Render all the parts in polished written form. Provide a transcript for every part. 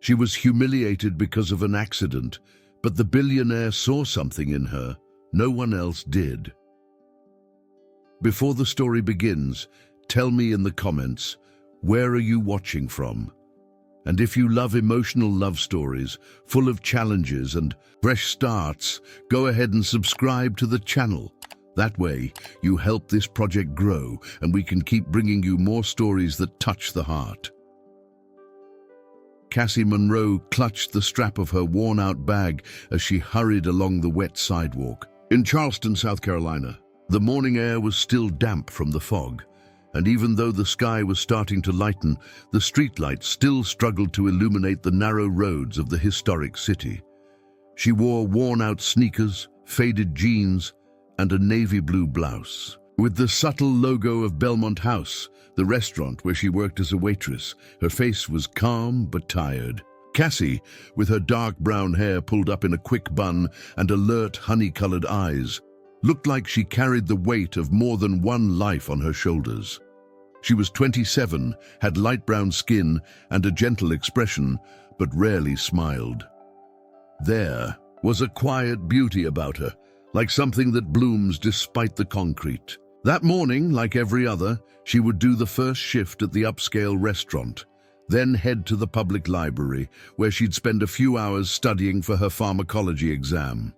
She was humiliated because of an accident, but the billionaire saw something in her no one else did. Before the story begins, tell me in the comments, where are you watching from? And if you love emotional love stories, full of challenges and fresh starts, go ahead and subscribe to the channel. That way, you help this project grow and we can keep bringing you more stories that touch the heart. Cassie Monroe clutched the strap of her worn-out bag as she hurried along the wet sidewalk. In Charleston, South Carolina, the morning air was still damp from the fog, and even though the sky was starting to lighten, the streetlights still struggled to illuminate the narrow roads of the historic city. She wore worn-out sneakers, faded jeans, and a navy blue blouse. With the subtle logo of Belmont House, the restaurant where she worked as a waitress, her face was calm but tired. Cassie, with her dark brown hair pulled up in a quick bun and alert honey-colored eyes, looked like she carried the weight of more than one life on her shoulders. She was 27, had light brown skin and a gentle expression, but rarely smiled. There was a quiet beauty about her, like something that blooms despite the concrete. That morning, like every other, she would do the first shift at the upscale restaurant, then head to the public library, where she'd spend a few hours studying for her pharmacology exam.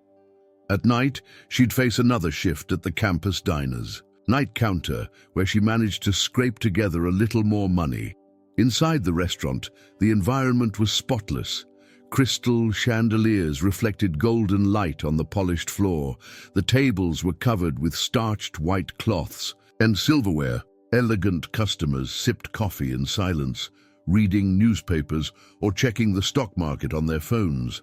At night, she'd face another shift at the campus diners, night counter, where she managed to scrape together a little more money. Inside the restaurant, the environment was spotless. Crystal chandeliers reflected golden light on the polished floor. The tables were covered with starched white cloths and silverware. Elegant customers sipped coffee in silence, reading newspapers or checking the stock market on their phones.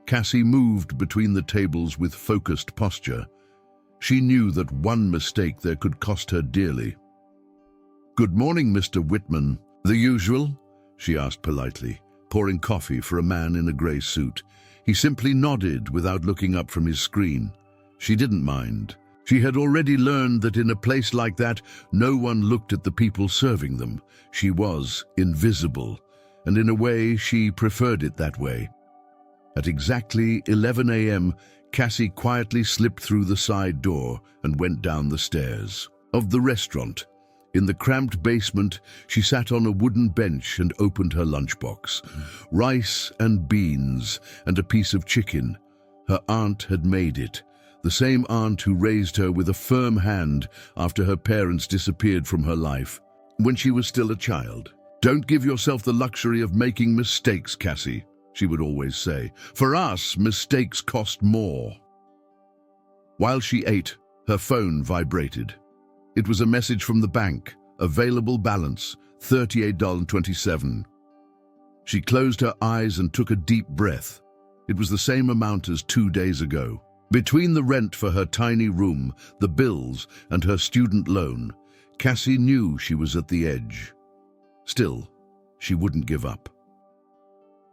Cassie moved between the tables with focused posture. She knew that one mistake there could cost her dearly. "Good morning, Mr. Whitman. The usual?" she asked politely, pouring coffee for a man in a grey suit. He simply nodded without looking up from his screen. She didn't mind. She had already learned that in a place like that, no one looked at the people serving them. She was invisible, and in a way, she preferred it that way. At exactly 11 a.m., Cassie quietly slipped through the side door and went down the stairs of the restaurant. In the cramped basement, she sat on a wooden bench and opened her lunchbox. Rice and beans and a piece of chicken. Her aunt had made it. The same aunt who raised her with a firm hand after her parents disappeared from her life when she was still a child. "Don't give yourself the luxury of making mistakes, Cassie," she would always say. "For us, mistakes cost more." While she ate, her phone vibrated. It was a message from the bank. Available balance, $38.27. She closed her eyes and took a deep breath. It was the same amount as 2 days ago. Between the rent for her tiny room, the bills, and her student loan, Cassie knew she was at the edge. Still, she wouldn't give up.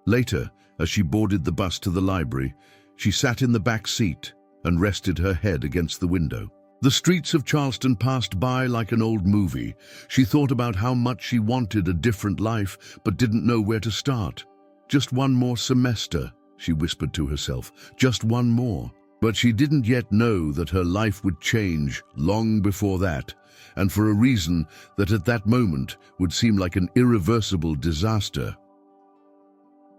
Later, as she boarded the bus to the library, she sat in the back seat and rested her head against the window. The streets of Charleston passed by like an old movie. She thought about how much she wanted a different life, but didn't know where to start. "Just one more semester," she whispered to herself. "Just one more." But she didn't yet know that her life would change long before that, and for a reason that at that moment would seem like an irreversible disaster.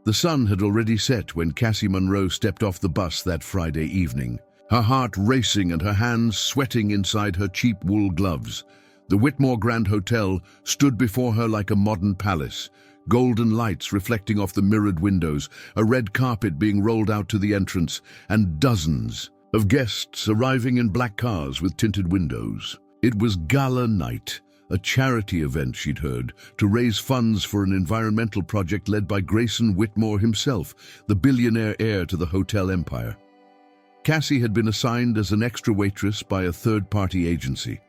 The sun had already set when Cassie Monroe stepped off the bus that Friday evening, her heart racing and her hands sweating inside her cheap wool gloves. The Whitmore Grand Hotel stood before her like a modern palace, golden lights reflecting off the mirrored windows, a red carpet being rolled out to the entrance, and dozens of guests arriving in black cars with tinted windows. It was gala night, a charity event she'd heard, to raise funds for an environmental project led by Grayson Whitmore himself, the billionaire heir to the hotel empire. Cassie had been assigned as an extra waitress by a third-party agency.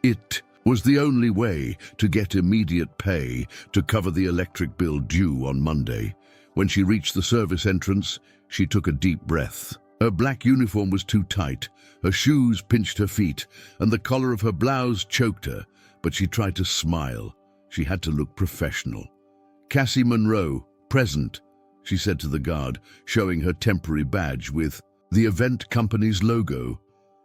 It was the only way to get immediate pay to cover the electric bill due on Monday. When she reached the service entrance, she took a deep breath. Her black uniform was too tight, her shoes pinched her feet, and the collar of her blouse choked her, but she tried to smile. She had to look professional. Cassie Monroe, present, she said to the guard, showing her temporary badge with the event company's logo.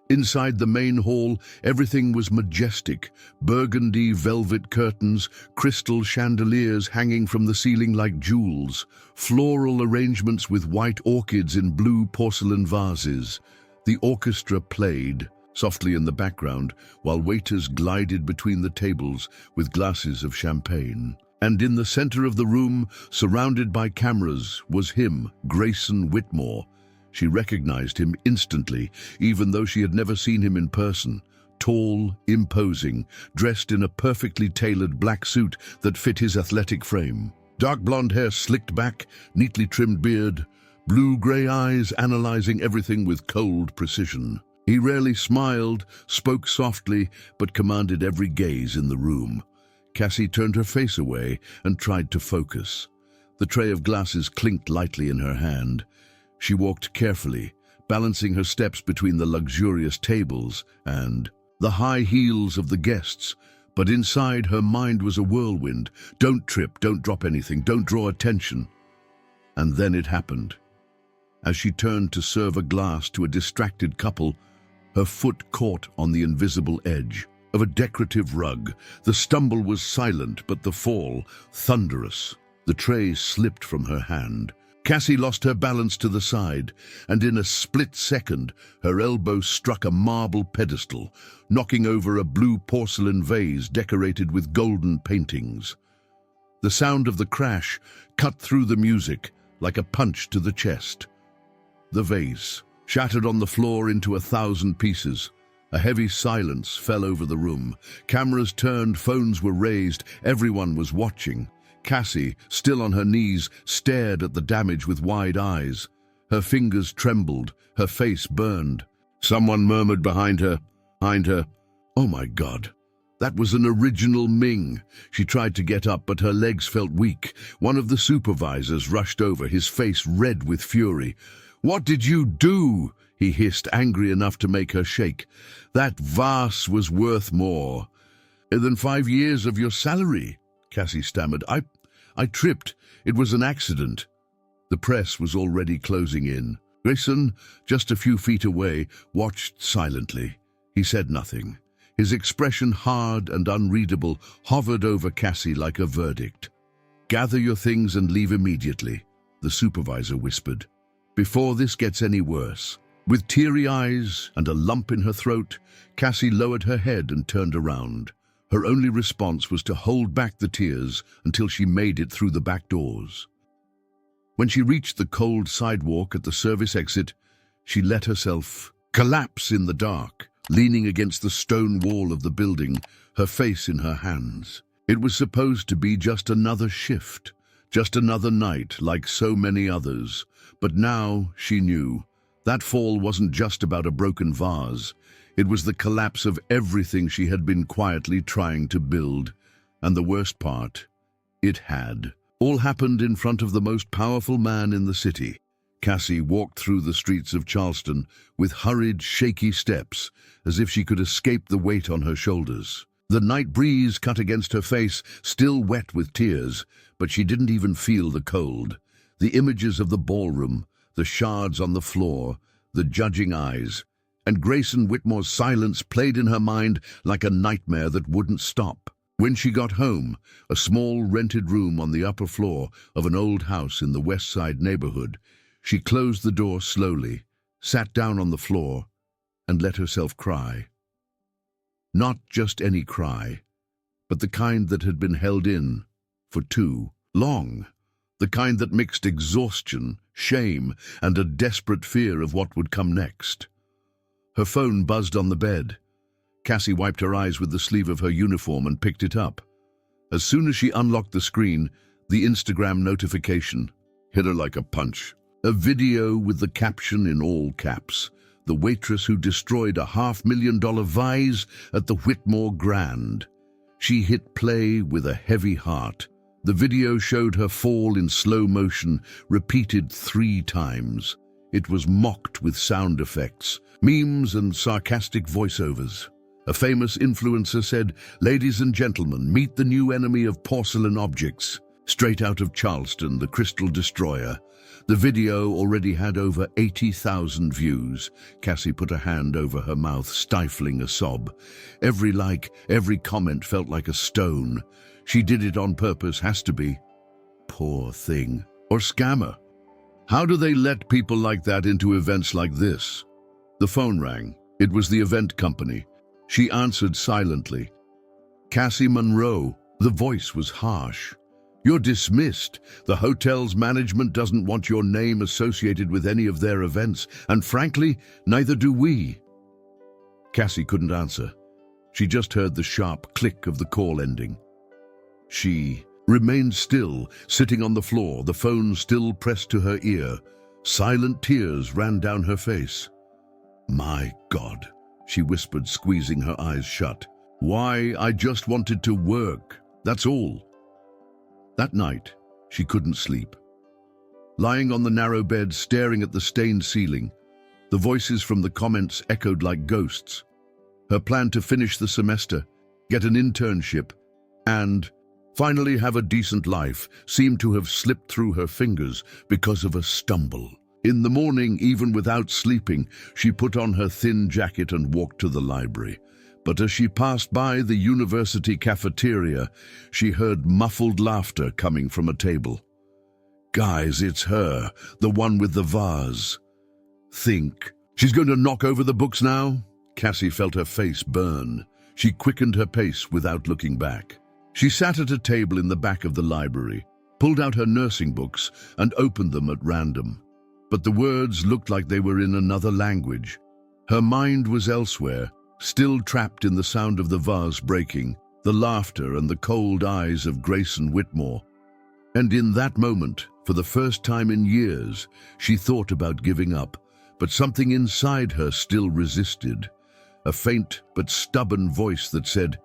Inside the main hall, everything was majestic. Burgundy velvet curtains, crystal chandeliers hanging from the ceiling like jewels, floral arrangements with white orchids in blue porcelain vases. The orchestra played softly in the background, while waiters glided between the tables with glasses of champagne. And in the center of the room, surrounded by cameras, was him, Grayson Whitmore. She recognized him instantly, even though she had never seen him in person. Tall, imposing, dressed in a perfectly tailored black suit that fit his athletic frame. Dark blonde hair slicked back, neatly trimmed beard, blue-gray eyes analyzing everything with cold precision. He rarely smiled, spoke softly, but commanded every gaze in the room. Cassie turned her face away and tried to focus. The tray of glasses clinked lightly in her hand. She walked carefully, balancing her steps between the luxurious tables and the high heels of the guests. But inside, her mind was a whirlwind. Don't trip, don't drop anything, don't draw attention. And then it happened. As she turned to serve a glass to a distracted couple, her foot caught on the invisible edge of a decorative rug. The stumble was silent, but the fall thunderous. The tray slipped from her hand. Cassie lost her balance to the side, and in a split second, her elbow struck a marble pedestal, knocking over a blue porcelain vase decorated with golden paintings. The sound of the crash cut through the music like a punch to the chest. The vase shattered on the floor into 1,000 pieces. A heavy silence fell over the room. Cameras turned, phones were raised, everyone was watching. Cassie, still on her knees, stared at the damage with wide eyes. Her fingers trembled, her face burned. Someone murmured behind her. "Oh my God, that was an original Ming." She tried to get up, but her legs felt weak. One of the supervisors rushed over, his face red with fury. "What did you do?" he hissed, angry enough to make her shake. "That vase was worth more than 5 years of your salary," Cassie stammered. I tripped. It was an accident." The press was already closing in. Grayson, just a few feet away, watched silently. He said nothing. His expression, hard and unreadable, hovered over Cassie like a verdict. "Gather your things and leave immediately," the supervisor whispered, "before this gets any worse." With teary eyes and a lump in her throat, Cassie lowered her head and turned around. Her only response was to hold back the tears until she made it through the back doors. When she reached the cold sidewalk at the service exit, she let herself collapse in the dark, leaning against the stone wall of the building, her face in her hands. It was supposed to be just another shift, just another night like so many others. But now she knew that fall wasn't just about a broken vase. It was the collapse of everything she had been quietly trying to build. And the worst part, it had. All happened in front of the most powerful man in the city. Cassie walked through the streets of Charleston with hurried, shaky steps, as if she could escape the weight on her shoulders. The night breeze cut against her face, still wet with tears, but she didn't even feel the cold. The images of the ballroom, the shards on the floor, the judging eyes, and Grayson Whitmore's silence played in her mind like a nightmare that wouldn't stop. When she got home, a small rented room on the upper floor of an old house in the West Side neighborhood, she closed the door slowly, sat down on the floor, and let herself cry. Not just any cry, but the kind that had been held in for too long. The kind that mixed exhaustion, shame, and a desperate fear of what would come next. Her phone buzzed on the bed. Cassie wiped her eyes with the sleeve of her uniform and picked it up. As soon as she unlocked the screen, the Instagram notification hit her like a punch. A video with the caption in all caps: "The waitress who destroyed a $500,000 vase at the Whitmore Grand." She hit play with a heavy heart. The video showed her fall in slow motion, repeated 3 times. It was mocked with sound effects, memes, and sarcastic voiceovers. A famous influencer said, "Ladies and gentlemen, meet the new enemy of porcelain objects." straight out of Charleston, the Crystal Destroyer. The video already had over 80,000 views. Cassie put a hand over her mouth, stifling a sob. Every like, every comment felt like a stone. She did it on purpose, has to be. Poor thing. Or scammer. How do they let people like that into events like this? The phone rang. It was the event company. She answered silently. Cassie Monroe. The voice was harsh. You're dismissed. The hotel's management doesn't want your name associated with any of their events, and frankly, neither do we. Cassie couldn't answer. She just heard the sharp click of the call ending. She remained still, sitting on the floor, the phone still pressed to her ear. Silent tears ran down her face. My God, she whispered, squeezing her eyes shut. Why, I just wanted to work, that's all. That night, she couldn't sleep. Lying on the narrow bed, staring at the stained ceiling, the voices from the comments echoed like ghosts. Her plan to finish the semester, get an internship, and finally have a decent life seemed to have slipped through her fingers because of a stumble. In the morning, even without sleeping, she put on her thin jacket and walked to the library. But as she passed by the university cafeteria, she heard muffled laughter coming from a table. Guys, it's her, the one with the vase. Think, she's going to knock over the books now? Cassie felt her face burn. She quickened her pace without looking back. She sat at a table in the back of the library, pulled out her nursing books, and opened them at random. But the words looked like they were in another language. Her mind was elsewhere, still trapped in the sound of the vase breaking, the laughter and the cold eyes of Grayson Whitmore. And in that moment, for the first time in years, she thought about giving up, but something inside her still resisted. A faint but stubborn voice that said,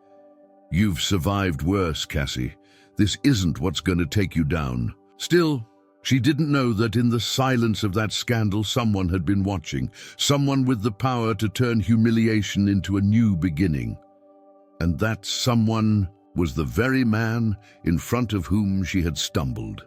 "You've survived worse, Cassie. This isn't what's going to take you down." Still, she didn't know that in the silence of that scandal someone had been watching, someone with the power to turn humiliation into a new beginning. And that someone was the very man in front of whom she had stumbled.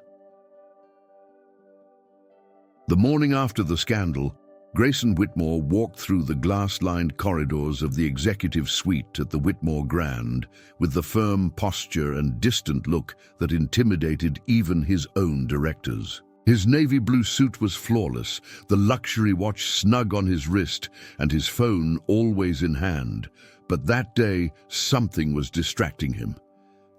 The morning after the scandal, Grayson Whitmore walked through the glass-lined corridors of the executive suite at the Whitmore Grand with the firm posture and distant look that intimidated even his own directors. His navy blue suit was flawless, the luxury watch snug on his wrist, and his phone always in hand. But that day, something was distracting him.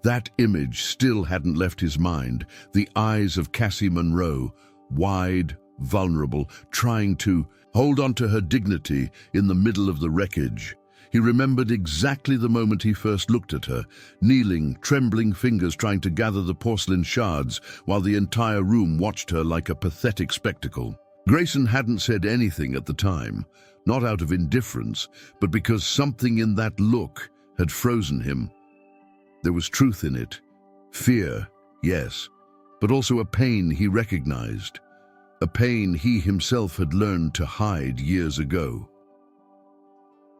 That image still hadn't left his mind, the eyes of Cassie Monroe, wide, vulnerable, trying to hold on to her dignity in the middle of the wreckage. He remembered exactly the moment he first looked at her, kneeling, trembling fingers trying to gather the porcelain shards while the entire room watched her like a pathetic spectacle. Grayson hadn't said anything at the time, not out of indifference, but because something in that look had frozen him. There was truth in it. Fear, yes, but also a pain he recognized. A pain he himself had learned to hide years ago.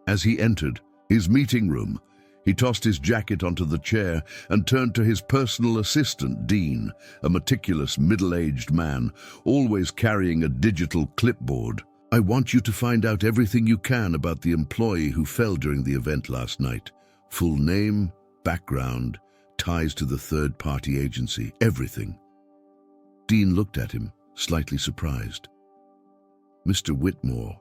As he entered his meeting room, he tossed his jacket onto the chair and turned to his personal assistant, Dean, a meticulous middle-aged man, always carrying a digital clipboard. "I want you to find out everything you can about the employee who fell during the event last night. Full name, background, ties to the third-party agency, everything." Dean looked at him, slightly surprised. "Mr. Whitmore,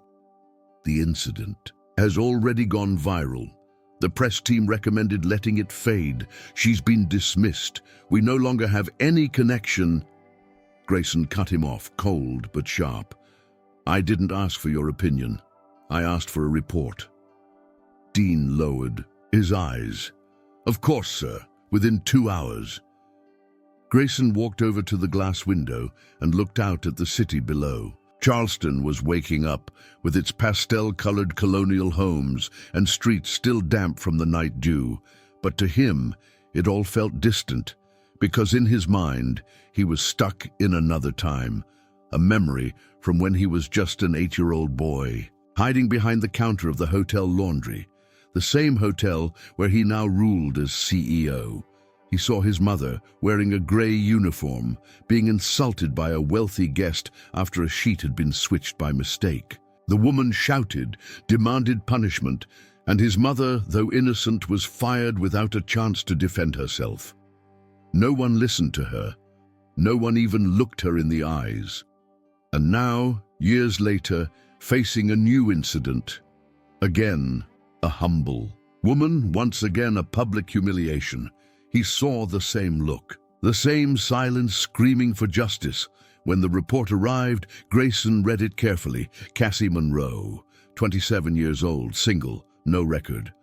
the incident has already gone viral. The press team recommended letting it fade. She's been dismissed. We no longer have any connection." Grayson cut him off, cold but sharp. "I didn't ask for your opinion. I asked for a report." Dean lowered his eyes. "Of course, sir, within 2 hours." Grayson walked over to the glass window and looked out at the city below. Charleston was waking up, with its pastel-colored colonial homes and streets still damp from the night dew. But to him, it all felt distant, because in his mind, he was stuck in another time, a memory from when he was just an 8-year-old boy, hiding behind the counter of the hotel laundry, the same hotel where he now ruled as CEO. He saw his mother, wearing a grey uniform, being insulted by a wealthy guest after a sheet had been switched by mistake. The woman shouted, demanded punishment, and his mother, though innocent, was fired without a chance to defend herself. No one listened to her. No one even looked her in the eyes. And now, years later, facing a new incident. Again, a humble woman, once again a public humiliation. He saw the same look, the same silence screaming for justice. When the report arrived, Grayson read it carefully. Cassie Monroe, 27 years old, single, no record.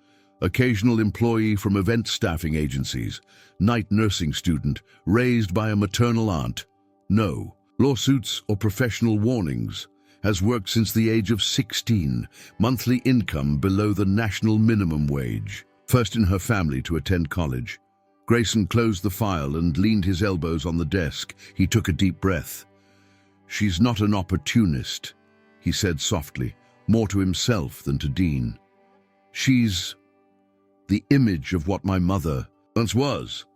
Occasional employee from event staffing agencies, night nursing student, raised by a maternal aunt. No lawsuits or professional warnings. Has worked since the age of 16, monthly income below the national minimum wage. First in her family to attend college. Grayson closed the file and leaned his elbows on the desk. He took a deep breath. "She's not an opportunist," he said softly, more to himself than to Dean. "She's the image of what my mother once was."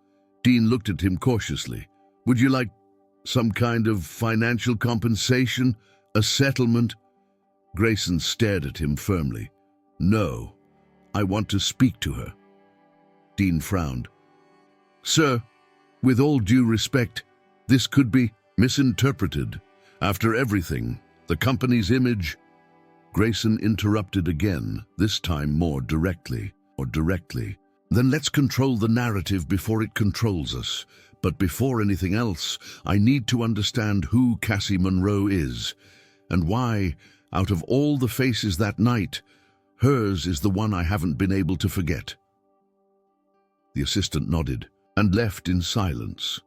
Dean looked at him cautiously. "Would you like some kind of financial compensation? A settlement?" Grayson stared at him firmly. "No, I want to speak to her." Dean frowned. "Sir, with all due respect, this could be misinterpreted. After everything, the company's image—" Grayson interrupted again, this time more directly. "Then let's control the narrative before it controls us. But before anything else, I need to understand who Cassie Monroe is, and why, out of all the faces that night, hers is the one I haven't been able to forget." The assistant nodded and left in silence.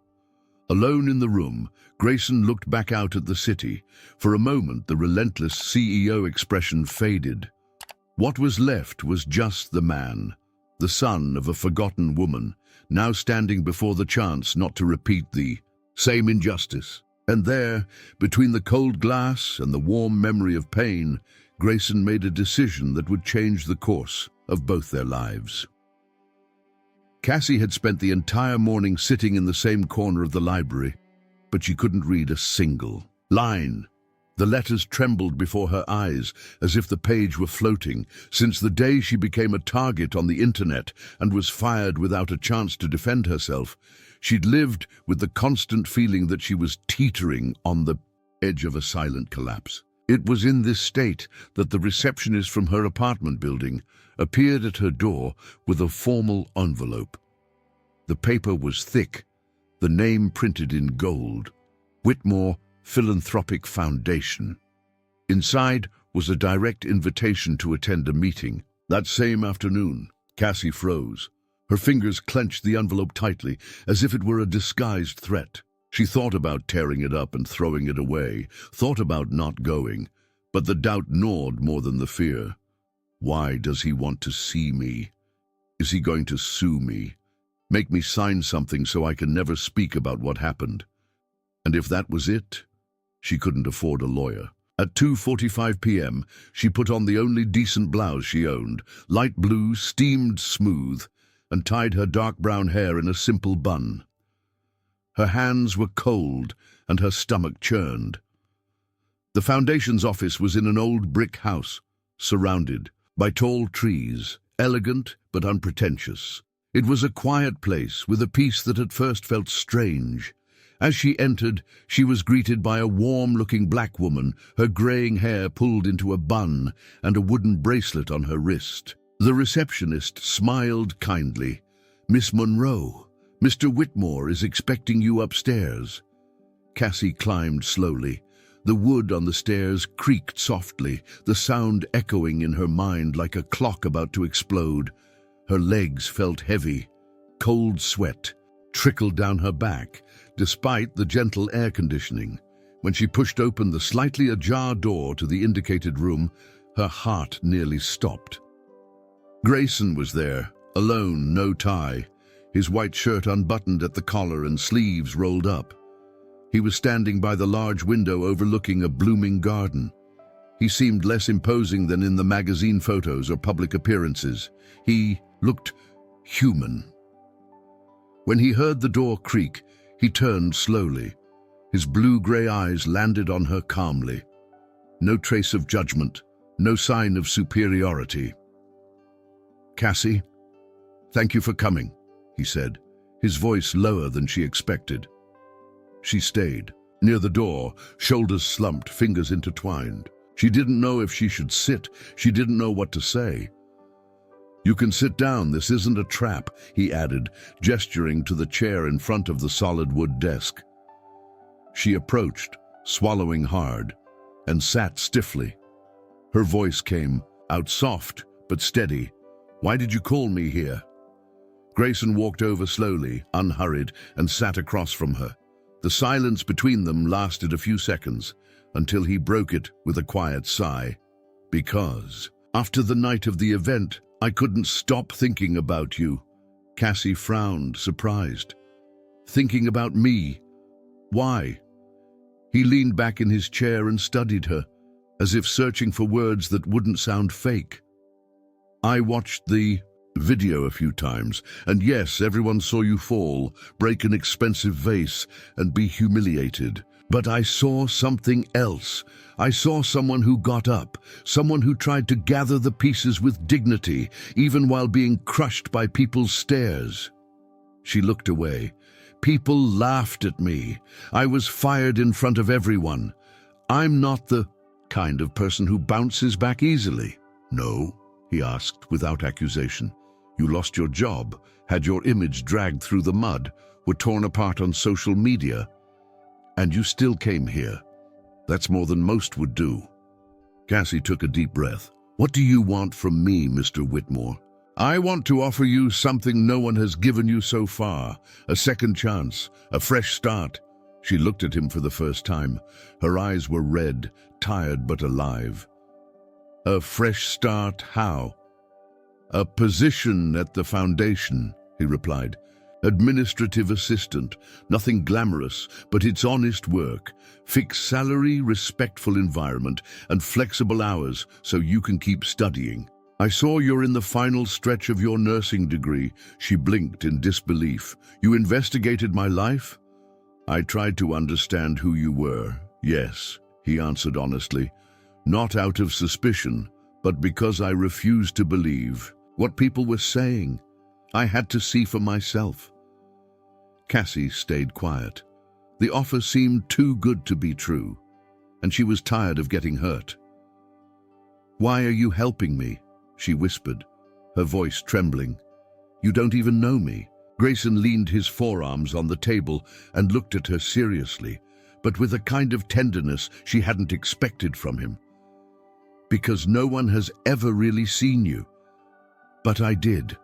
Alone in the room, Grayson looked back out at the city. For a moment, the relentless CEO expression faded. What was left was just the man, the son of a forgotten woman, now standing before the chance not to repeat the same injustice. And there, between the cold glass and the warm memory of pain, Grayson made a decision that would change the course of both their lives. Cassie had spent the entire morning sitting in the same corner of the library, but she couldn't read a single line. The letters trembled before her eyes as if the page were floating. Since the day she became a target on the internet and was fired without a chance to defend herself, she'd lived with the constant feeling that she was teetering on the edge of a silent collapse. It was in this state that the receptionist from her apartment building appeared at her door with a formal envelope. The paper was thick, the name printed in gold, Whitmore Philanthropic Foundation. Inside was a direct invitation to attend a meeting. That same afternoon, Cassie froze. Her fingers clenched the envelope tightly, as if it were a disguised threat. She thought about tearing it up and throwing it away, thought about not going, but the doubt gnawed more than the fear. Why does he want to see me? Is he going to sue me? Make me sign something so I can never speak about what happened? And if that was it, she couldn't afford a lawyer. At 2:45 p.m., she put on the only decent blouse she owned, light blue, steamed smooth, and tied her dark brown hair in a simple bun. Her hands were cold and her stomach churned. The foundation's office was in an old brick house, surrounded by tall trees, elegant but unpretentious. It was a quiet place with a peace that at first felt strange. As she entered, she was greeted by a warm-looking black woman, her graying hair pulled into a bun and a wooden bracelet on her wrist. The receptionist smiled kindly. "Miss Monroe, Mr. Whitmore is expecting you upstairs." Cassie climbed slowly. The wood on the stairs creaked softly, the sound echoing in her mind like a clock about to explode. Her legs felt heavy. Cold sweat trickled down her back, despite the gentle air conditioning. When she pushed open the slightly ajar door to the indicated room, her heart nearly stopped. Grayson was there, alone, no tie, his white shirt unbuttoned at the collar and sleeves rolled up. He was standing by the large window overlooking a blooming garden. He seemed less imposing than in the magazine photos or public appearances. He looked human. When he heard the door creak, he turned slowly. His blue-gray eyes landed on her calmly. No trace of judgment, no sign of superiority. "Cassie, thank you for coming," he said, his voice lower than she expected. She stayed, near the door, shoulders slumped, fingers intertwined. She didn't know if she should sit. She didn't know what to say. "You can sit down, this isn't a trap," he added, gesturing to the chair in front of the solid wood desk. She approached, swallowing hard, and sat stiffly. Her voice came out soft but steady. "Why did you call me here?" Grayson walked over slowly, unhurried, and sat across from her. The silence between them lasted a few seconds, until he broke it with a quiet sigh. "Because, after the night of the event, I couldn't stop thinking about you." Cassie frowned, surprised. "Thinking about me? Why?" He leaned back in his chair and studied her, as if searching for words that wouldn't sound fake. "I watched the video a few times, and yes, everyone saw you fall, break an expensive vase, and be humiliated. But I saw something else. I saw someone who got up, someone who tried to gather the pieces with dignity, even while being crushed by people's stares." She looked away. "People laughed at me. I was fired in front of everyone. I'm not the kind of person who bounces back easily." "No?" he asked without accusation. "You lost your job, had your image dragged through the mud, were torn apart on social media, and you still came here. That's more than most would do." Cassie took a deep breath. "What do you want from me, Mr. Whitmore?" "I want to offer you something no one has given you so far, a second chance, a fresh start." She looked at him for the first time. Her eyes were red, tired but alive. "A fresh start, how?" "A position at the foundation," he replied. "Administrative assistant, nothing glamorous, but it's honest work. Fixed salary, respectful environment, and flexible hours so you can keep studying. I saw you're in the final stretch of your nursing degree." She blinked in disbelief. "You investigated my life?" "I tried to understand who you were, yes," he answered honestly. "Not out of suspicion, but because I refused to believe what people were saying. I had to see for myself." Cassie stayed quiet. The offer seemed too good to be true, and she was tired of getting hurt. "Why are you helping me?" she whispered, her voice trembling. "You don't even know me." Grayson leaned his forearms on the table and looked at her seriously, but with a kind of tenderness she hadn't expected from him. "Because no one has ever really seen you." "But I did."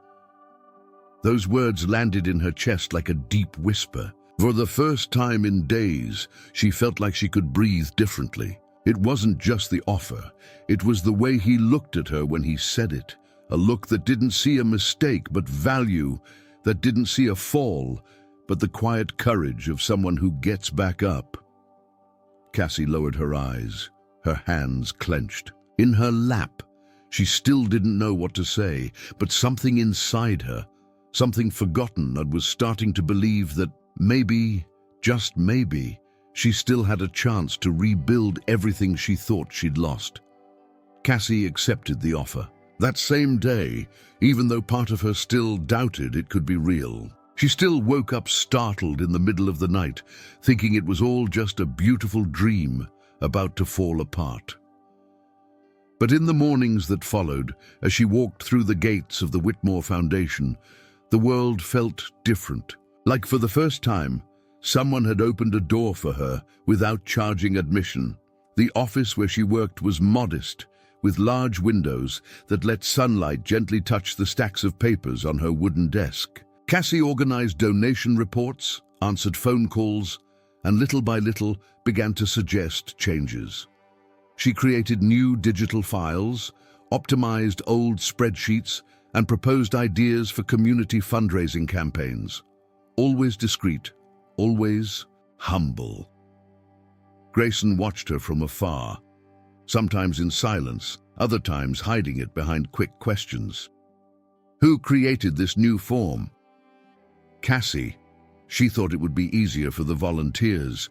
Those words landed in her chest like a deep whisper. For the first time in days, she felt like she could breathe differently. It wasn't just the offer, it was the way he looked at her when he said it. A look that didn't see a mistake but value, that didn't see a fall, but the quiet courage of someone who gets back up. Cassie lowered her eyes, her hands clenched. In her lap, she still didn't know what to say, but something inside her, something forgotten, that was starting to believe that maybe, just maybe, she still had a chance to rebuild everything she thought she'd lost. Cassie accepted the offer. That same day, even though part of her still doubted it could be real. She still woke up startled in the middle of the night, thinking it was all just a beautiful dream about to fall apart. But in the mornings that followed, as she walked through the gates of the Whitmore Foundation, the world felt different. Like for the first time, someone had opened a door for her without charging admission. The office where she worked was modest, with large windows that let sunlight gently touch the stacks of papers on her wooden desk. Cassie organized donation reports, answered phone calls, and little by little began to suggest changes. She created new digital files, optimized old spreadsheets, and proposed ideas for community fundraising campaigns. Always discreet, always humble. Grayson watched her from afar, sometimes in silence, other times hiding it behind quick questions. Who created this new form? Cassie. She thought it would be easier for the volunteers.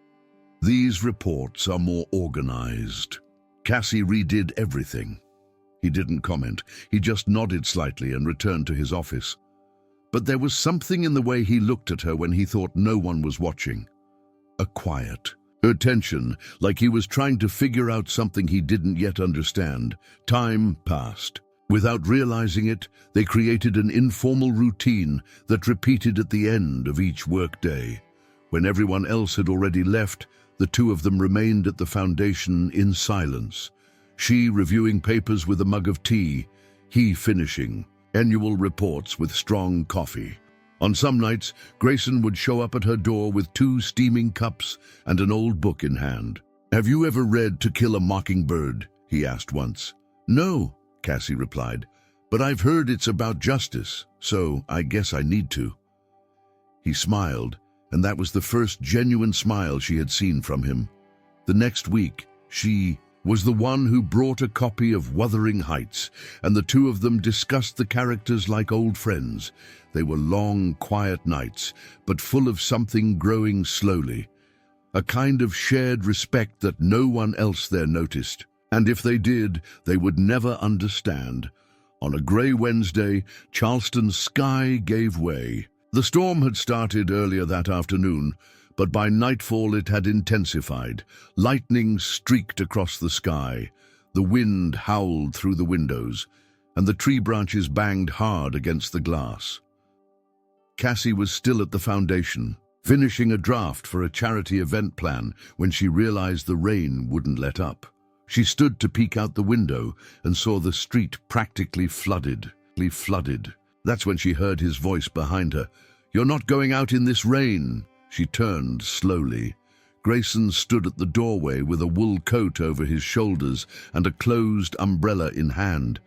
These reports are more organized. Cassie redid everything. He didn't comment. He just nodded slightly and returned to his office. But there was something in the way he looked at her when he thought no one was watching. A quiet attention, like he was trying to figure out something he didn't yet understand. Time passed. Without realizing it, they created an informal routine that repeated at the end of each workday. When everyone else had already left, the two of them remained at the foundation in silence. She reviewing papers with a mug of tea, he finishing annual reports with strong coffee. On some nights, Grayson would show up at her door with 2 steaming cups and an old book in hand. "Have you ever read To Kill a Mockingbird?" he asked once. "No," Cassie replied, "but I've heard it's about justice, so I guess I need to." He smiled, and that was the first genuine smile she had seen from him. The next week, she was the one who brought a copy of Wuthering Heights, and the two of them discussed the characters like old friends. They were long, quiet nights, but full of something growing slowly, a kind of shared respect that no one else there noticed. And if they did, they would never understand. On a grey Wednesday, Charleston's sky gave way. The storm had started earlier that afternoon, but by nightfall it had intensified. Lightning streaked across the sky. The wind howled through the windows, and the tree branches banged hard against the glass. Cassie was still at the foundation, finishing a draft for a charity event plan when she realized the rain wouldn't let up. She stood to peek out the window and saw the street practically flooded. That's when she heard his voice behind her. "You're not going out in this rain." She turned slowly. Grayson stood at the doorway with a wool coat over his shoulders and a closed umbrella in hand.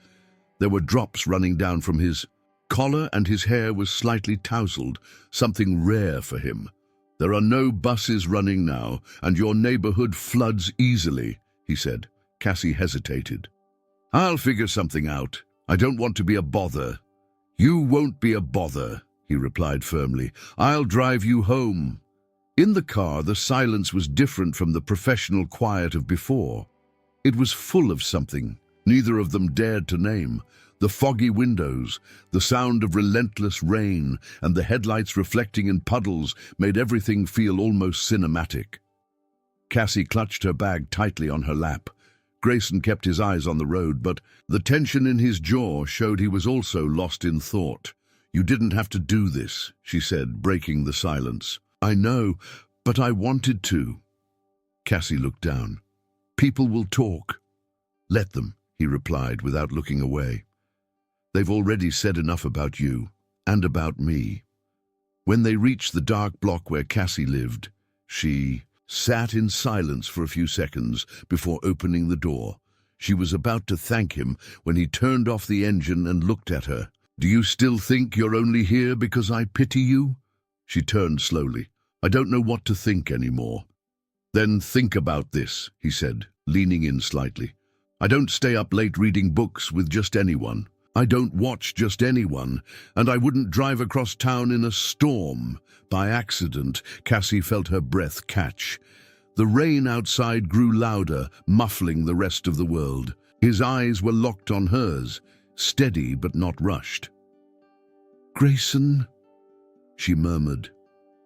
There were drops running down from his collar and his hair was slightly tousled, something rare for him. "There are no buses running now, and your neighborhood floods easily," he said. Cassie hesitated. "I'll figure something out. I don't want to be a bother." "You won't be a bother," he replied firmly. "I'll drive you home." In the car, the silence was different from the professional quiet of before. It was full of something neither of them dared to name. The foggy windows, the sound of relentless rain, and the headlights reflecting in puddles made everything feel almost cinematic. Cassie clutched her bag tightly on her lap. Grayson kept his eyes on the road, but the tension in his jaw showed he was also lost in thought. "You didn't have to do this," she said, breaking the silence. "I know, but I wanted to." Cassie looked down. "People will talk." "Let them," he replied without looking away. "They've already said enough about you, and about me." When they reached the dark block where Cassie lived, she sat in silence for a few seconds before opening the door. She was about to thank him when he turned off the engine and looked at her. "Do you still think you're only here because I pity you?" She turned slowly. "I don't know what to think anymore." "Then think about this," he said, leaning in slightly. "I don't stay up late reading books with just anyone. I don't watch just anyone, and I wouldn't drive across town in a storm." By accident, Cassie felt her breath catch. The rain outside grew louder, muffling the rest of the world. His eyes were locked on hers, steady but not rushed. "Grayson," she murmured,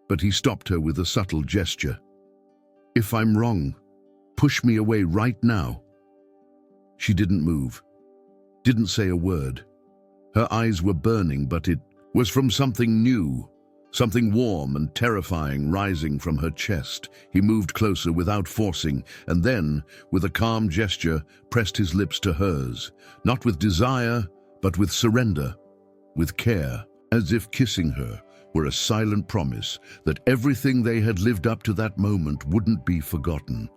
but he stopped her with a subtle gesture. "If I'm wrong, push me away right now." She didn't move, didn't say a word. Her eyes were burning, but it was from something new, something warm and terrifying rising from her chest. He moved closer without forcing, and then, with a calm gesture, pressed his lips to hers, not with desire, but with surrender, with care, as if kissing her were a silent promise that everything they had lived up to that moment wouldn't be forgotten.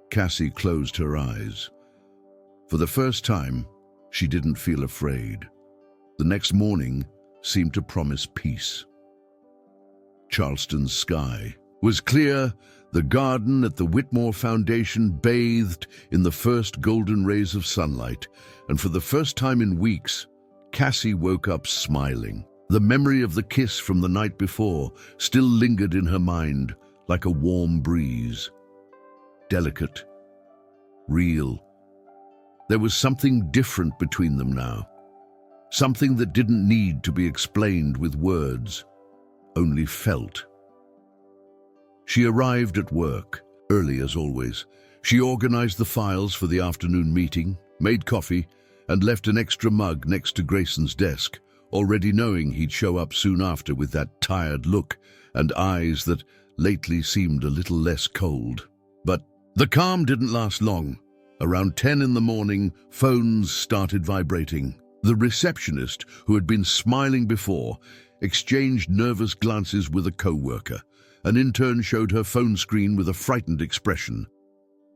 Cassie closed her eyes. For the first time, she didn't feel afraid. The next morning seemed to promise peace. Charleston's sky was clear. The garden at the Whitmore Foundation bathed in the first golden rays of sunlight, and for the first time in weeks, Cassie woke up smiling. The memory of the kiss from the night before still lingered in her mind like a warm breeze. Delicate, real. There was something different between them now. Something that didn't need to be explained with words, only felt. She arrived at work, early as always. She organized the files for the afternoon meeting, made coffee, and left an extra mug next to Grayson's desk, already knowing he'd show up soon after with that tired look and eyes that lately seemed a little less cold. But the calm didn't last long. Around 10 in the morning, phones started vibrating. The receptionist, who had been smiling before, exchanged nervous glances with a co-worker. An intern showed her phone screen with a frightened expression.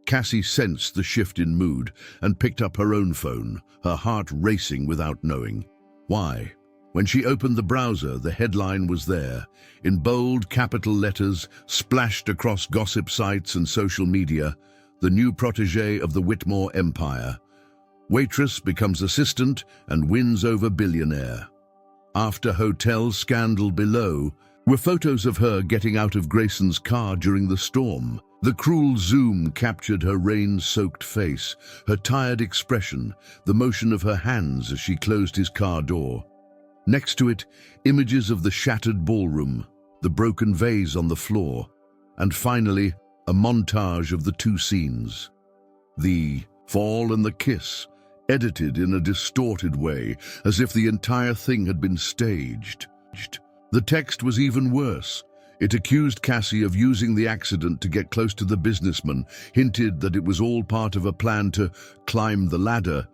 Cassie sensed the shift in mood and picked up her own phone, her heart racing without knowing why. When she opened the browser, the headline was there, in bold capital letters splashed across gossip sites and social media: the new protégé of the Whitmore empire. Waitress becomes assistant and wins over billionaire. After hotel scandal below were photos of her getting out of Grayson's car during the storm. The cruel zoom captured her rain-soaked face, her tired expression, the motion of her hands as she closed his car door. Next to it, images of the shattered ballroom, the broken vase on the floor, and finally, a montage of the two scenes. The fall and the kiss, edited in a distorted way, as if the entire thing had been staged. The text was even worse. It accused Cassie of using the accident to get close to the businessman, hinted that it was all part of a plan to climb the ladder,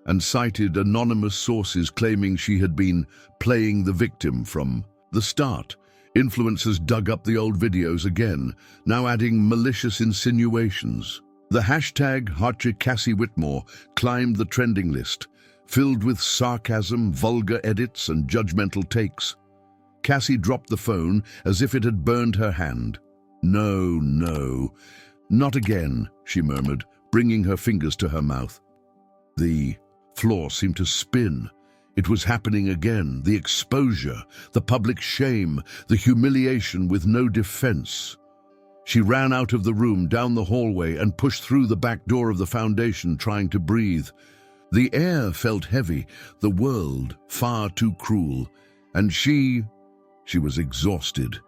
and cited anonymous sources claiming she had been playing the victim from the start. Influencers dug up the old videos again, now adding malicious insinuations. The hashtag #Cassie Whitmore climbed the trending list, filled with sarcasm, vulgar edits, and judgmental takes. Cassie dropped the phone as if it had burned her hand. "No, no, not again," she murmured, bringing her fingers to her mouth. The floor seemed to spin. It was happening again, the exposure, the public shame, the humiliation with no defense. She ran out of the room, down the hallway, and pushed through the back door of the foundation, trying to breathe. The air felt heavy, the world far too cruel, and she was exhausted.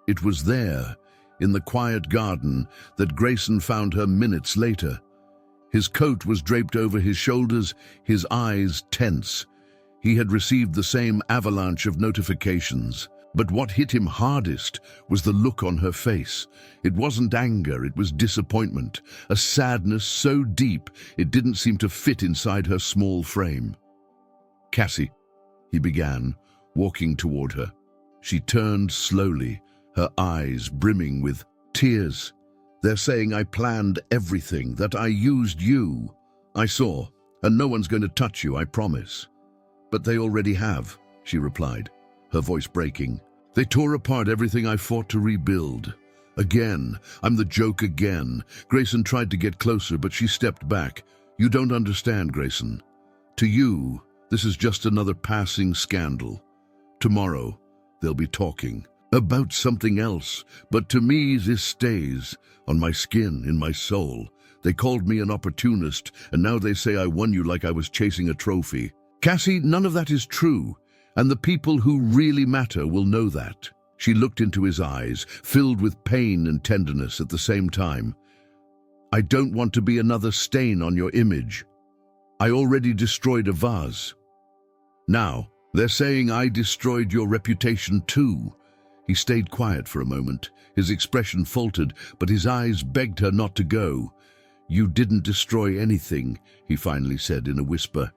It was there, in the quiet garden, that Grayson found her minutes later. His coat was draped over his shoulders, his eyes tense. He had received the same avalanche of notifications, but what hit him hardest was the look on her face. It wasn't anger, it was disappointment, a sadness so deep it didn't seem to fit inside her small frame. "Cassie," he began, walking toward her. She turned slowly, her eyes brimming with tears. "They're saying I planned everything, that I used you. I saw, and no one's going to touch you, I promise." "But they already have," she replied, her voice breaking. "They tore apart everything I fought to rebuild. Again, I'm the joke again." Grayson tried to get closer, but she stepped back. "You don't understand, Grayson. To you, this is just another passing scandal. Tomorrow, they'll be talking about something else, but to me this stays on my skin, in my soul. They called me an opportunist, and now they say I won you like I was chasing a trophy. Cassie, none of that is true, and the people who really matter will know that." She looked into his eyes, filled with pain and tenderness at the same time. "I don't want to be another stain on your image. I already destroyed a vase. Now, they're saying I destroyed your reputation too." He stayed quiet for a moment. His expression faltered, but his eyes begged her not to go. "You didn't destroy anything," he finally said in a whisper.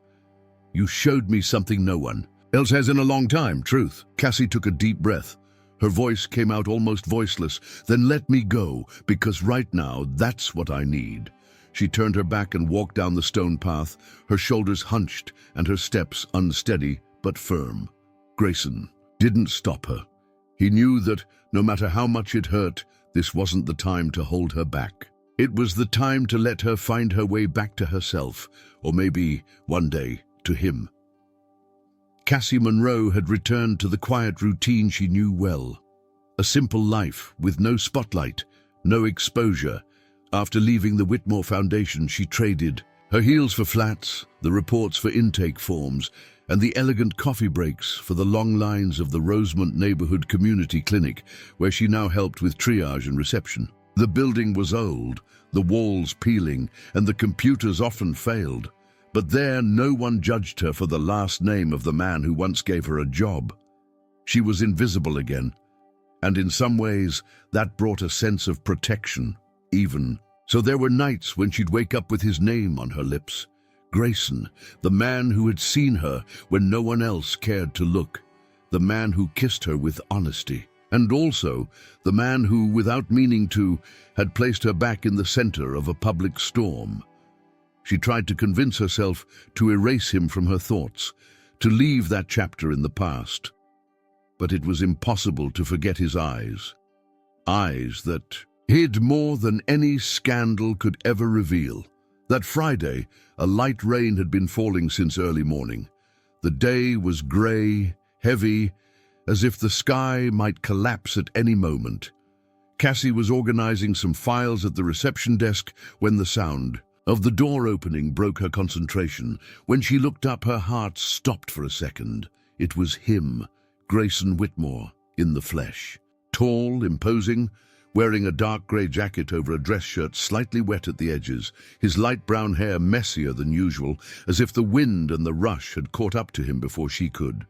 "You showed me something no one else has in a long time, truth." Cassie took a deep breath. Her voice came out almost voiceless. "Then let me go, because right now, that's what I need." She turned her back and walked down the stone path, her shoulders hunched and her steps unsteady but firm. Grayson didn't stop her. He knew that, no matter how much it hurt, this wasn't the time to hold her back. It was the time to let her find her way back to herself, or maybe, one day, to him. Cassie Monroe had returned to the quiet routine she knew well. A simple life with no spotlight, no exposure. After leaving the Whitmore Foundation, she traded her heels for flats, the reports for intake forms, and the elegant coffee breaks for the long lines of the Rosemont Neighborhood Community Clinic, where she now helped with triage and reception. The building was old, the walls peeling, and the computers often failed. But there no one judged her for the last name of the man who once gave her a job. She was invisible again, and in some ways that brought a sense of protection, even. So there were nights when she'd wake up with his name on her lips. Grayson, the man who had seen her when no one else cared to look. The man who kissed her with honesty. And also the man who, without meaning to, had placed her back in the center of a public storm. She tried to convince herself to erase him from her thoughts, to leave that chapter in the past. But it was impossible to forget his eyes. Eyes that hid more than any scandal could ever reveal. That Friday, a light rain had been falling since early morning. The day was gray, heavy, as if the sky might collapse at any moment. Cassie was organizing some files at the reception desk when the sound of the door opening broke her concentration. When she looked up, her heart stopped for a second. It was him, Grayson Whitmore, in the flesh. Tall, imposing, wearing a dark grey jacket over a dress shirt slightly wet at the edges, his light brown hair messier than usual, as if the wind and the rush had caught up to him before she could.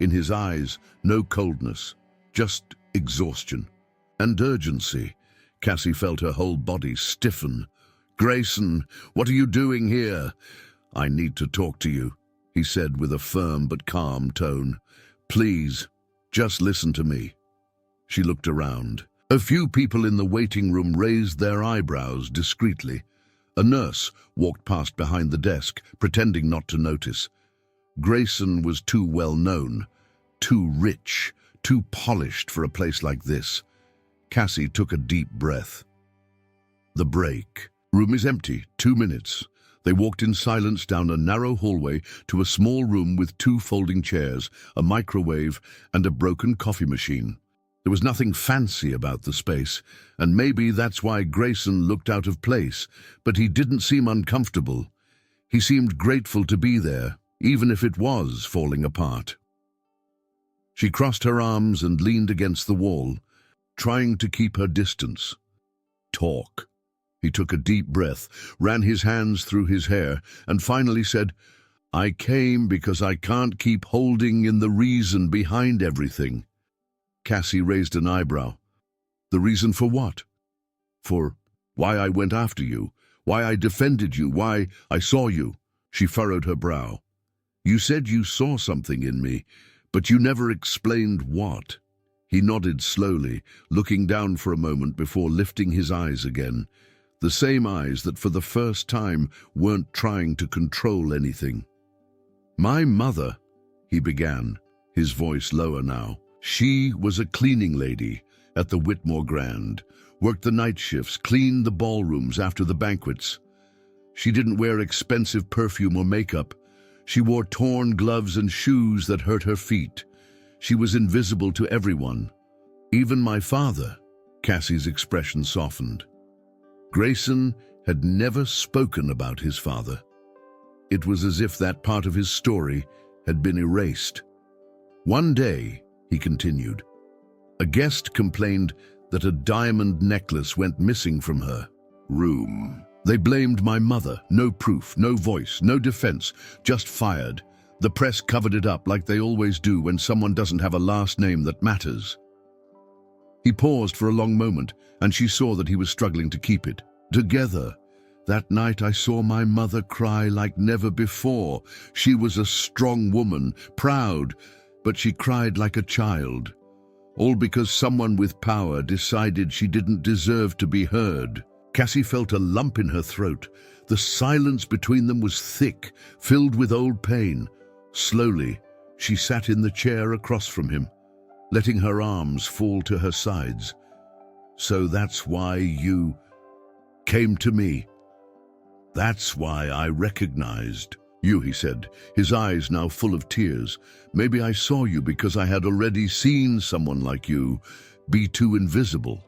In his eyes, no coldness, just exhaustion and urgency. Cassie felt her whole body stiffen. "Grayson, what are you doing here?" "I need to talk to you," he said with a firm but calm tone. "Please, just listen to me." She looked around. A few people in the waiting room raised their eyebrows discreetly. A nurse walked past behind the desk, pretending not to notice. Grayson was too well known, too rich, too polished for a place like this. Cassie took a deep breath. The break. "Room is empty. 2 minutes." They walked in silence down a narrow hallway to a small room with 2 folding chairs, a microwave, and a broken coffee machine. There was nothing fancy about the space, and maybe that's why Grayson looked out of place, but he didn't seem uncomfortable. He seemed grateful to be there, even if it was falling apart. She crossed her arms and leaned against the wall, trying to keep her distance. "Talk." He took a deep breath, ran his hands through his hair, and finally said, "I came because I can't keep holding in the reason behind everything." Cassie raised an eyebrow. "The reason for what?" "For why I went after you, why I defended you, why I saw you." She furrowed her brow. "You said you saw something in me, but you never explained what." He nodded slowly, looking down for a moment before lifting his eyes again. The same eyes that for the first time weren't trying to control anything. "My mother," he began, his voice lower now. "She was a cleaning lady at the Whitmore Grand, worked the night shifts, cleaned the ballrooms after the banquets. She didn't wear expensive perfume or makeup. She wore torn gloves and shoes that hurt her feet. She was invisible to everyone, even my father." Cassie's expression softened. Grayson had never spoken about his father. It was as if that part of his story had been erased. "One day," he continued, "a guest complained that a diamond necklace went missing from her room. They blamed my mother. No proof, no voice, no defense, just fired. The press covered it up like they always do when someone doesn't have a last name that matters." He paused for a long moment, and she saw that he was struggling to keep it together. "That night I saw my mother cry like never before. She was a strong woman, proud, but she cried like a child. All because someone with power decided she didn't deserve to be heard." Cassie felt a lump in her throat. The silence between them was thick, filled with old pain. Slowly, she sat in the chair across from him, letting her arms fall to her sides. "So that's why you came to me. That's why I recognized You, he said, his eyes now full of tears. Maybe I saw you because I had already seen someone like you be too invisible.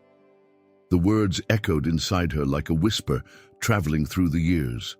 The words echoed inside her like a whisper traveling through the years.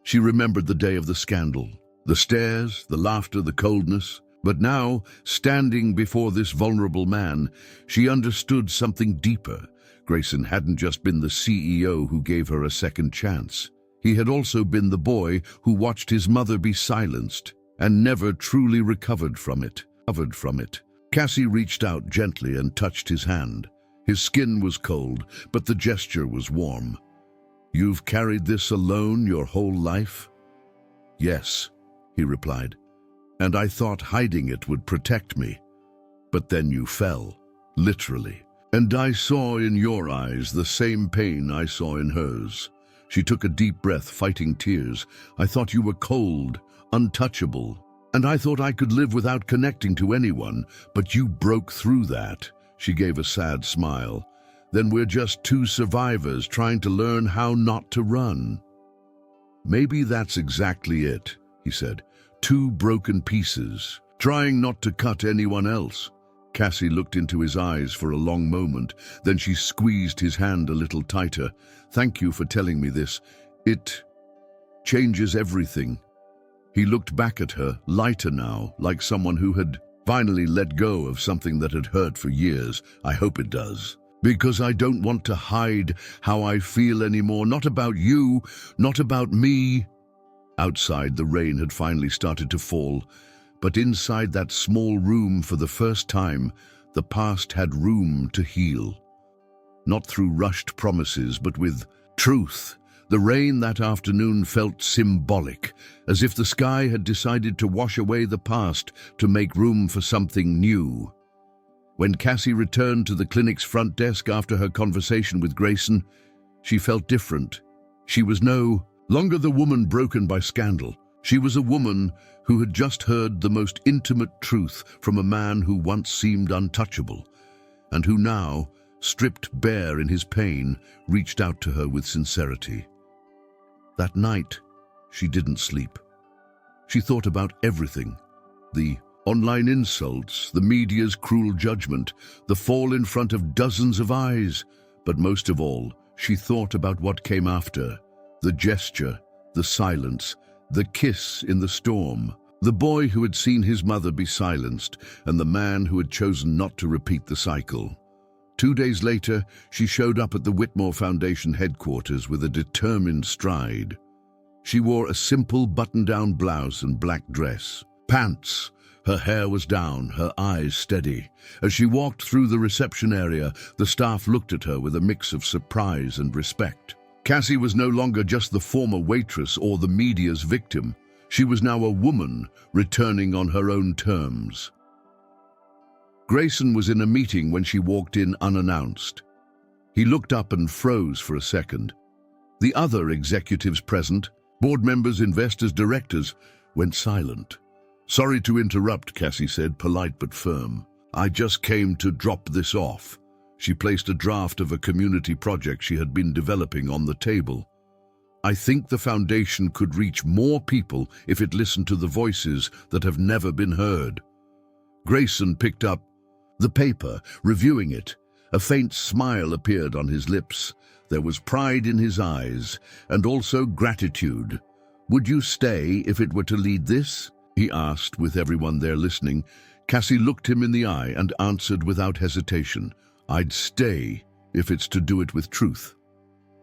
She remembered the day of the scandal, the stares, the laughter, the coldness. But now, standing before this vulnerable man, she understood something deeper. Grayson hadn't just been the CEO who gave her a second chance. He had also been the boy who watched his mother be silenced and never truly recovered from it. Cassie reached out gently and touched his hand. His skin was cold, but the gesture was warm. "You've carried this alone your whole life?" "Yes," he replied. "And I thought hiding it would protect me. But then you fell, literally. And I saw in your eyes the same pain I saw in hers." She took a deep breath, fighting tears. "I thought you were cold, untouchable. And I thought I could live without connecting to anyone, but you broke through that." She gave a sad smile. "Then we're just two survivors trying to learn how not to run." "Maybe that's exactly it," he said. "Two broken pieces, trying not to cut anyone else." Cassie looked into his eyes for a long moment. Then she squeezed his hand a little tighter. "Thank you for telling me this. It changes everything." He looked back at her, lighter now, like someone who had finally let go of something that had hurt for years. "I hope it does. Because I don't want to hide how I feel anymore. Not about you, not about me." Outside, the rain had finally started to fall, but inside that small room, for the first time, the past had room to heal. Not through rushed promises, but with truth. The rain that afternoon felt symbolic, as if the sky had decided to wash away the past to make room for something new. When Cassie returned to the clinic's front desk after her conversation with Grayson, she felt different. She was no longer the woman broken by scandal. She was a woman who had just heard the most intimate truth from a man who once seemed untouchable, and who now, stripped bare in his pain, reached out to her with sincerity. That night, she didn't sleep. She thought about everything: the online insults, the media's cruel judgment, the fall in front of dozens of eyes. But most of all, she thought about what came after: the gesture, the silence, the kiss in the storm, the boy who had seen his mother be silenced, and the man who had chosen not to repeat the cycle. 2 days later, she showed up at the Whitmore Foundation headquarters with a determined stride. She wore a simple button-down blouse and black dress. Pants. Her hair was down, her eyes steady. As she walked through the reception area, the staff looked at her with a mix of surprise and respect. Cassie was no longer just the former waitress or the media's victim. She was now a woman, returning on her own terms. Grayson was in a meeting when she walked in unannounced. He looked up and froze for a second. The other executives present, board members, investors, directors, went silent. "Sorry to interrupt," Cassie said, polite but firm. "I just came to drop this off." She placed a draft of a community project she had been developing on the table. "I think the foundation could reach more people if it listened to the voices that have never been heard." Grayson picked up the paper, reviewing it. A faint smile appeared on his lips. There was pride in his eyes, and also gratitude. "Would you stay if it were to lead this?" he asked, with everyone there listening. Cassie looked him in the eye and answered without hesitation, "I'd stay if it's to do it with truth."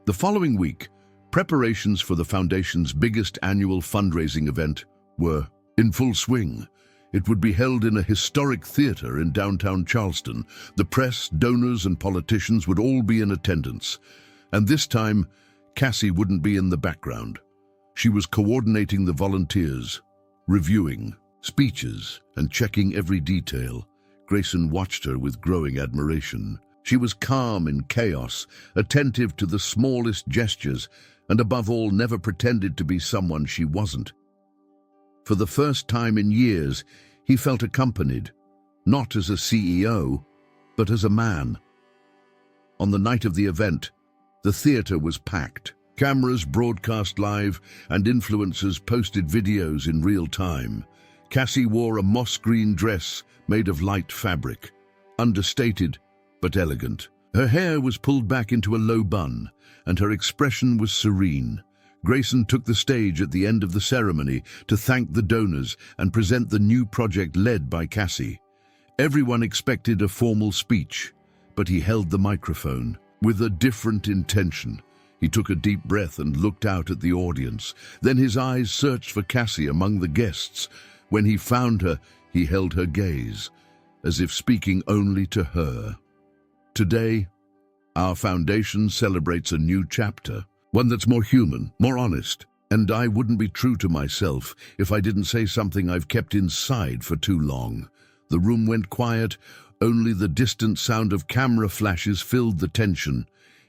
The following week, preparations for the Foundation's biggest annual fundraising event were in full swing. It would be held in a historic theater in downtown Charleston. The press, donors, and politicians would all be in attendance. And this time, Cassie wouldn't be in the background. She was coordinating the volunteers, reviewing speeches, and checking every detail. Grayson watched her with growing admiration. She was calm in chaos, attentive to the smallest gestures, and above all, never pretended to be someone she wasn't. For the first time in years, he felt accompanied, not as a CEO, but as a man. On the night of the event, the theater was packed. Cameras broadcast live and influencers posted videos in real time. Cassie wore a moss green dress made of light fabric, understated but elegant. Her hair was pulled back into a low bun, and her expression was serene. Grayson took the stage at the end of the ceremony to thank the donors and present the new project led by Cassie. Everyone expected a formal speech, but he held the microphone with a different intention. He took a deep breath and looked out at the audience. Then his eyes searched for Cassie among the guests. When he found her, he held her gaze, as if speaking only to her. Today, our foundation celebrates a new chapter, one that's more human, more honest. And I wouldn't be true to myself if I didn't say something I've kept inside for too long. The room went quiet. Only the distant sound of camera flashes filled the tension.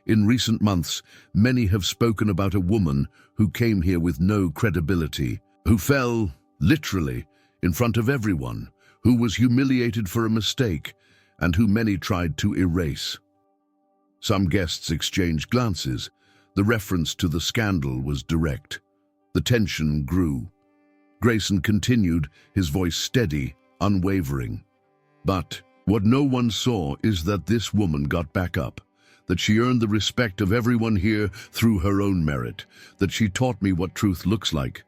In recent months, many have spoken about a woman who came here with no credibility, who fell, literally, in front of everyone, who was humiliated for a mistake, and who many tried to erase. Some guests exchanged glances. The reference to the scandal was direct. The tension grew. Grayson continued, his voice steady, unwavering. But what no one saw is that this woman got back up, that she earned the respect of everyone here through her own merit, that she taught me what truth looks like,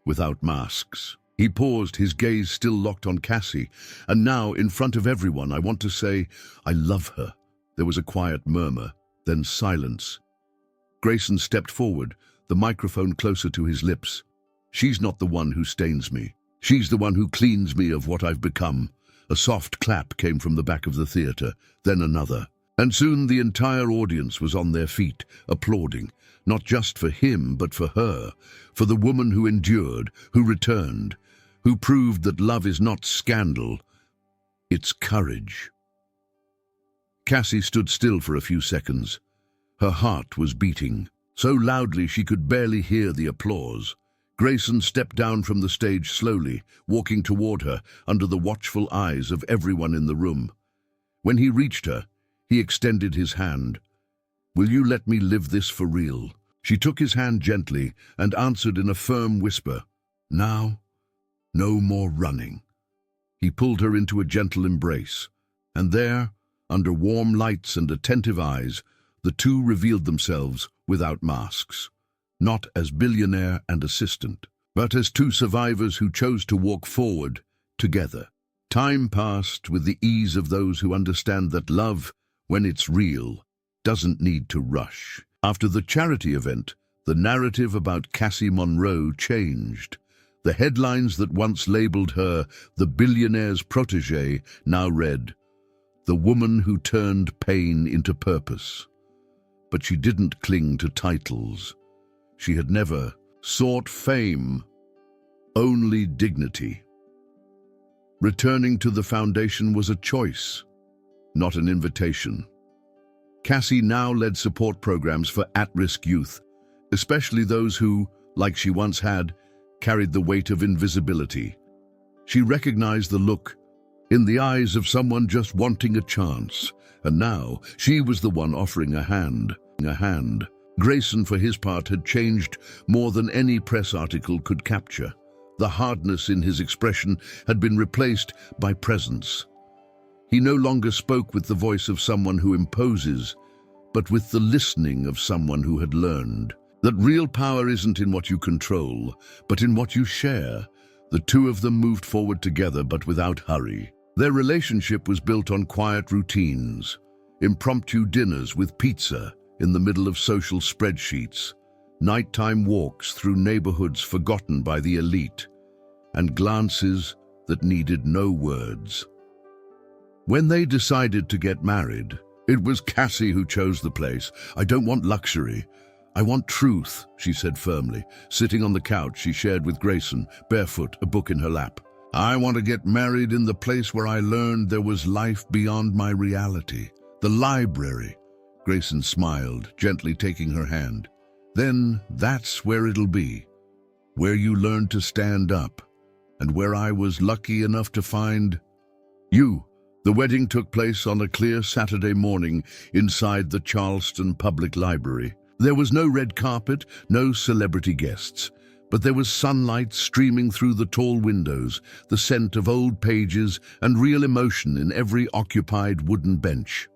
without masks. He paused, his gaze still locked on Cassie. And now, in front of everyone, I want to say, I love her. There was a quiet murmur, then silence. Grayson stepped forward, the microphone closer to his lips. She's not the one who stains me. She's the one who cleans me of what I've become. A soft clap came from the back of the theater, then another. And soon the entire audience was on their feet, applauding, not just for him, but for her, for the woman who endured, who returned, who proved that love is not scandal, it's courage. Cassie stood still for a few seconds. Her heart was beating, so loudly she could barely hear the applause. Grayson stepped down from the stage slowly, walking toward her under the watchful eyes of everyone in the room. When he reached her, he extended his hand. Will you let me live this for real? She took his hand gently and answered in a firm whisper, now, no more running. He pulled her into a gentle embrace, and there, under warm lights and attentive eyes, the two revealed themselves without masks, not as billionaire and assistant, but as two survivors who chose to walk forward together. Time passed with the ease of those who understand that love, when it's real, doesn't need to rush. After the charity event, the narrative about Cassie Monroe changed. The headlines that once labeled her the billionaire's protégé now read, "The woman who turned pain into purpose." But she didn't cling to titles. She had never sought fame, only dignity. Returning to the foundation was a choice, not an invitation. Cassie now led support programs for at-risk youth, especially those who, like she once had, carried the weight of invisibility. She recognized the look in the eyes of someone just wanting a chance, and now she was the one offering a hand. Grayson, for his part, had changed more than any press article could capture. The hardness in his expression had been replaced by presence. He no longer spoke with the voice of someone who imposes, but with the listening of someone who had learned that real power isn't in what you control, but in what you share. The two of them moved forward together, but without hurry. Their relationship was built on quiet routines, impromptu dinners with pizza in the middle of social spreadsheets, nighttime walks through neighborhoods forgotten by the elite, and glances that needed no words. When they decided to get married, it was Cassie who chose the place. "I don't want luxury. I want truth," she said firmly. Sitting on the couch she shared with Grayson, barefoot, a book in her lap. "I want to get married in the place where I learned there was life beyond my reality. The library." Grayson smiled, gently taking her hand. "Then that's where it'll be, where you learn to stand up, and where I was lucky enough to find you." The wedding took place on a clear Saturday morning inside the Charleston Public Library. There was no red carpet, no celebrity guests, but there was sunlight streaming through the tall windows, the scent of old pages, and real emotion in every occupied wooden bench.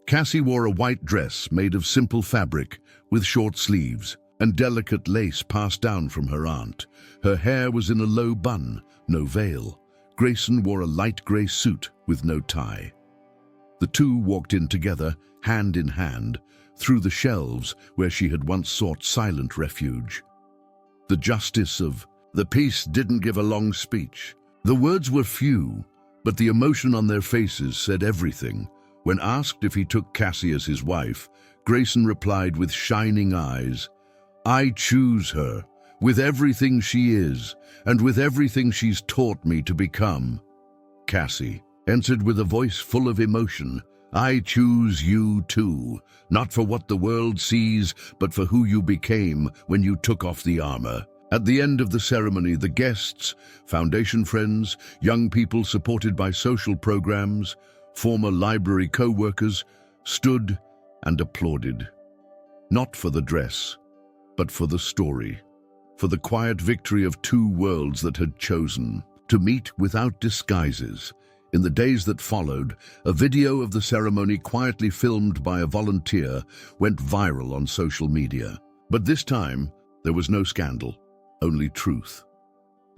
Cassie wore a white dress made of simple fabric with short sleeves and delicate lace passed down from her aunt. Her hair was in a low bun, no veil. Grayson wore a light grey suit with no tie. The two walked in together, hand in hand, through the shelves where she had once sought silent refuge. The justice of the peace didn't give a long speech. The words were few, but the emotion on their faces said everything. When asked if he took Cassie as his wife, Grayson replied with shining eyes, "I choose her, with everything she is, and with everything she's taught me to become." Cassie answered with a voice full of emotion, "I choose you too, not for what the world sees, but for who you became when you took off the armor." At the end of the ceremony, the guests, foundation friends, young people supported by social programs, former library co-workers, stood and applauded. Not for the dress, but for the story, for the quiet victory of two worlds that had chosen to meet without disguises. In the days that followed, a video of the ceremony quietly filmed by a volunteer went viral on social media. But this time, there was no scandal, only truth.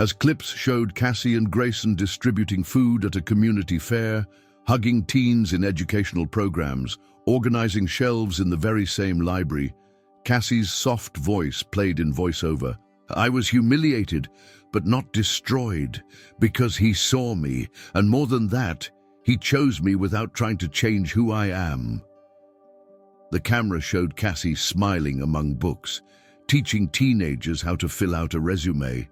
As clips showed Cassie and Grayson distributing food at a community fair, hugging teens in educational programs, organizing shelves in the very same library, Cassie's soft voice played in voiceover. "I was humiliated, but not destroyed, because he saw me, and more than that, he chose me without trying to change who I am." The camera showed Cassie smiling among books, teaching teenagers how to fill out a resume.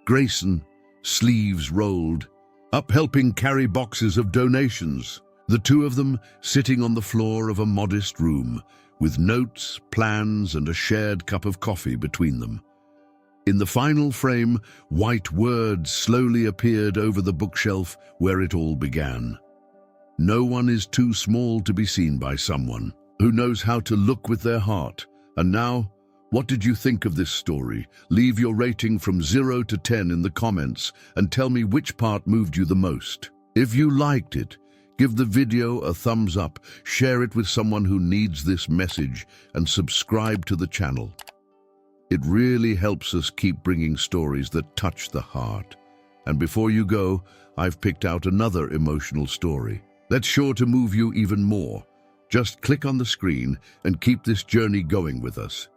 Grayson, sleeves rolled, up helping carry boxes of donations. The two of them sitting on the floor of a modest room, with notes, plans, and a shared cup of coffee between them. In the final frame, white words slowly appeared over the bookshelf where it all began. "No one is too small to be seen by someone who knows how to look with their heart." And now, what did you think of this story? Leave your rating from 0 to 10 in the comments and tell me which part moved you the most. If you liked it, give the video a thumbs up, share it with someone who needs this message, and subscribe to the channel. It really helps us keep bringing stories that touch the heart. And before you go, I've picked out another emotional story that's sure to move you even more. Just click on the screen and keep this journey going with us.